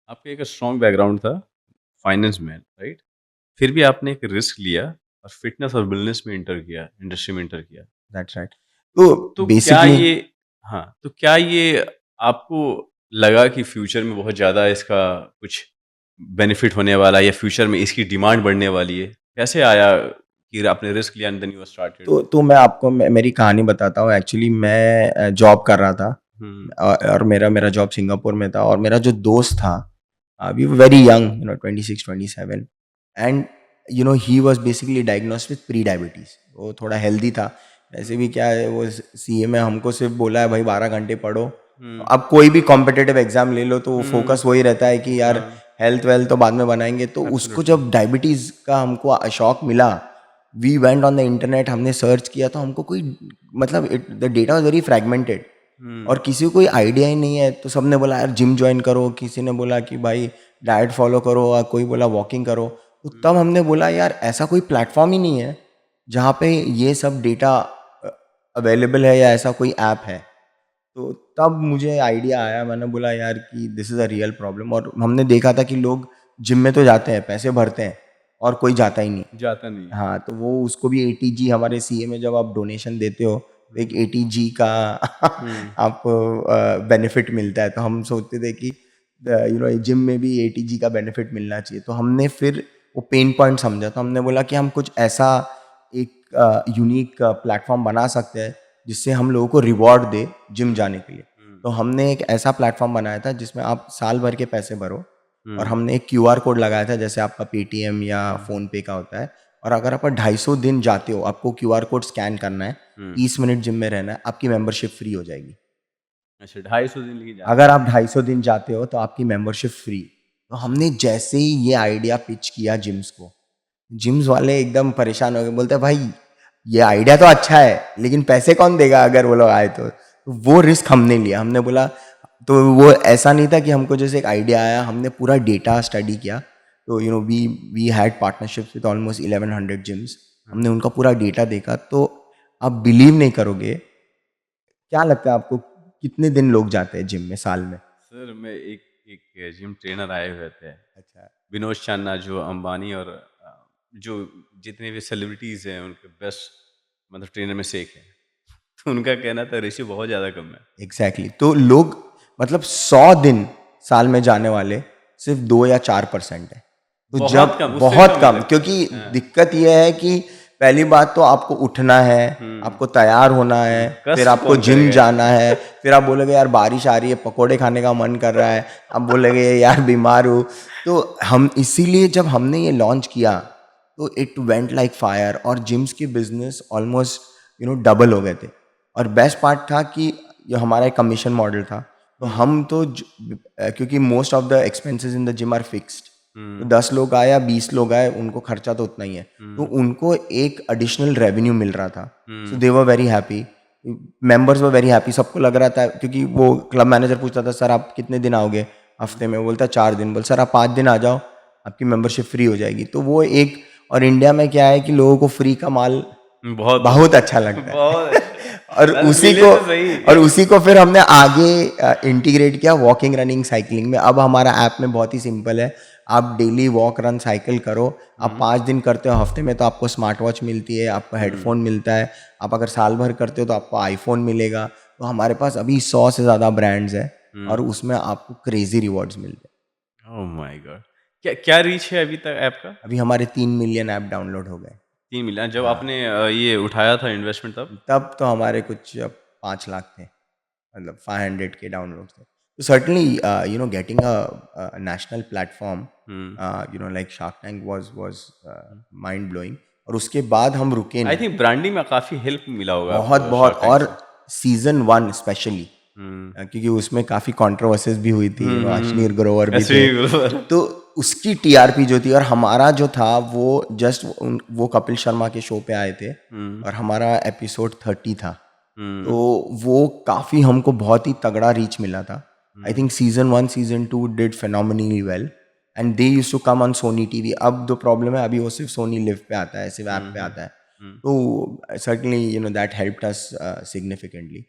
आपका एक strong background था फाइनेंस में, राइट? फिर भी आपने एक रिस्क लिया और फिटनेस और वेलनेस में एंटर किया, इंडस्ट्री में एंटर किया। That's right. तो तो क्या बेसिकली ये हाँ, तो क्या ये आपको लगा कि फ्यूचर में बहुत ज़्यादा इसका कुछ बेनिफिट होने वाला है या फ्यूचर में इसकी डिमांड बढ़ने वाली है? कैसे आया कि आपने रिस्क लिया एंड देन यू स्टार्टेड? तो मैं आपको मेरी कहानी बताता हूँ। एक्चुअली मैं जॉब कर रहा था हुँ, और मेरा मेरा जॉब सिंगापुर में था और मेरा जो दोस्त था we were very young, 26-27, and he was basically diagnosed with pre diabetes. वो थोड़ा हेल्दी था। ऐसे भी क्या है, वो सीए में हमको सिर्फ बोला है भाई 12 घंटे पढ़ो। हुँ, अब कोई भी कॉम्पिटिटिव एग्जाम ले लो तो हुँ, फोकस वही रहता है कि यार हाँ, हेल्थ वेल्थ तो बाद में बनाएंगे। तो उसको एब्सोल्युटली। जब डायबिटीज़ का हमको शौक मिला, we went on the internet, हमने सर्च किया तो हमको कोई मतलब the data was very fragmented um, और किसी को कोई आइडिया ही नहीं है। तो सबने बोला यार जिम ज्वाइन करो, किसी ने बोला कि भाई डाइट फॉलो करो और कोई बोला वॉकिंग करो। तो हुँ, तब हमने बोला यार ऐसा कोई प्लेटफॉर्म ही नहीं है जहाँ पे ये सब डेटा अवेलेबल है या ऐसा कोई ऐप है। तो तब मुझे आइडिया आया, मैंने बोला यार कि this is a real problem. और हमने देखा था कि लोग जिम में तो जाते हैं, पैसे भरते हैं और कोई जाता ही नहीं। जाता नहीं है। हाँ, तो वो उसको भी एटीजी, हमारे सीए में जब आप डोनेशन देते हो तो एक हुँ, एटीजी का हुँ, आपको बेनिफिट मिलता है। तो हम सोचते थे कि जिम में भी एटीजी का बेनिफिट मिलना चाहिए। तो हमने फिर वो पेन पॉइंट समझा, तो हमने बोला कि हम कुछ ऐसा एक यूनिक प्लेटफॉर्म बना सकते हैं जिससे हम लोगों को रिवॉर्ड दे जिम हुँ, जाने के लिए। हुँ, तो हमने एक ऐसा प्लेटफॉर्म बनाया था जिसमें आप साल भर के पैसे भरो और हुँ, हमने एक क्यूआर कोड लगाया था जैसे आपका पेटीएम या हुँ, फ़ोन पे का होता है। और अगर आप 250 दिन जाते हो, आपको क्यूआर कोड स्कैन करना है, हुँ। 30 मिनट जिम में रहना है, आपकी मेंबरशिप फ्री हो जाएगी। अच्छा, 250 दिन लेके जाना अगर है। आप 250 दिन जाते हो तो आपकी मेंबरशिप फ्री। तो अच्छा, हमने जैसे ही ये आइडिया पिच किया जिम्स को, जिम्स वाले एकदम परेशान हो गए, बोलते हैं भाई ये आइडिया तो अच्छा है लेकिन पैसे कौन देगा अगर वो लोग आए तो। वो रिस्क हमने लिया। हमने बोला, तो वो ऐसा नहीं था कि हमको जैसे एक आइडिया आया, हमने पूरा डेटा स्टडी किया। तो we we had partnerships with almost 1100 gyms. हमने हुँ। उनका पूरा डेटा देखा। तो आप बिलीव नहीं करोगे, क्या लगता है आपको कितने दिन लोग जाते हैं जिम में साल में? सर मैं एक एक जिम ट्रेनर आए हुए थे, अच्छा। विनोद चांना जो अंबानी और जो जितने भी सेलिब्रिटीज़ हैं उनके बेस्ट मतलब ट्रेनर में से एक हैं। तो उनका कहना था रेशियो बहुत ज़्यादा कम है। एग्जैक्टली तो लोग मतलब 100 दिन साल में जाने वाले सिर्फ 2 या 4% है। तो बहुत जब कम, उससे भी बहुत कम मुझे कम, लगता है। क्योंकि हाँ। दिक्कत यह है कि पहली बात तो आपको उठना है, हुँ, आपको तैयार होना है, हुँ। फिर कष्ट आपको कौन जिम करेगा जाना इतना? है, फिर आप बोलोगे यार बारिश आ रही है, पकोड़े खाने का मन कर रहा है, आप बोलोगे यार बीमार हूँ। तो हम इसीलिए जब हमने ये लॉन्च किया तो इट वेंट लाइक फायर और जिम्स के बिजनेस ऑलमोस्ट डबल हो गए थे। और बेस्ट पार्ट था कि ये हमारा एक कमीशन मॉडल था। तो हुँ, हम तो क्योंकि most of the expenses in the gym are fixed. तो हुँ, 10 लोग आए या 20 लोग आए, उनको खर्चा तो उतना ही है। तो हुँ, उनको एक एडिशनल रेवेन्यू मिल रहा था। So um, they were very happy, members were very happy. सबको लग रहा था, क्योंकि वो क्लब मैनेजर पूछता था सर आप कितने दिन आओगे हुँ। हफ्ते में, वो बोलता 4 दिन। बोल सर आप 5 दिन आ जाओ, आपकी मेंबरशिप फ्री हो जाएगी। तो वो एक, और इंडिया में क्या है कि लोगों को फ्री का माल बहुत बहुत अच्छा लगता बहुत है। अच्छा। और अरे उसी मिले को तो सही। और उसी को फिर हमने आगे इंटीग्रेट किया वॉकिंग, रनिंग, साइकिलिंग में। अब हमारा ऐप में बहुत ही सिंपल है। आप डेली वॉक रन साइकिल करो। आप हुँ, 5 दिन करते हो हफ्ते में तो आपको स्मार्ट वॉच मिलती है, आपको हुँ, हेडफोन मिलता है। आप अगर साल भर करते हो तो आपको आईफोन मिलेगा। तो हमारे पास अभी 100 से ज़्यादा ब्रांड्स हैं और हुँ। उसमें आपको क्रेजी रिवॉर्ड्स मिलते हैं। Oh my God! क्या क्या रीच है अभी तक ऐप का? अभी हमारे 3 मिलियन ऐप डाउनलोड हो गए। 3 मिलियन जब हाँ, आपने ये उठाया था इन्वेस्टमेंट तब? तब तो हमारे कुछ 5 लाख थे, मतलब 500 के डाउनलोड थे। तो certainly getting a national platform hmm, like shark tank was hmm. Mind blowing. और उसके बाद हम रुके आई नहीं। थिंक ब्रांडिंग में काफ़ी हेल्प मिला होगा बहुत आपको बहुत। शार्क टैंक और से। सीजन 1 स्पेशली, हुँ। क्योंकि उसमें काफ़ी कंट्रोवर्सीज भी हुई थी, हुँ, हुँ, अश्नीर हुँ। ग्रोवर भी थे। अश्विनी ग्रोवर। तो उसकी टीआरपी जो थी, और हमारा जो था वो जस्ट वो कपिल शर्मा के शो पे आए थे हुँ, और हमारा एपिसोड 30 था। तो हुँ, वो काफ़ी हमको बहुत ही तगड़ा रीच मिला था। I um, think season 1 season 2 did phenomenally well and they used to come on Sony TV. अब जो प्रॉब्लम है, अभी वो सिर्फ सोनी लिव पे आता है, सिर्फ ऐप हुँ, पे हुँ, आता है। हुँ। तो certainly that helped us significantly.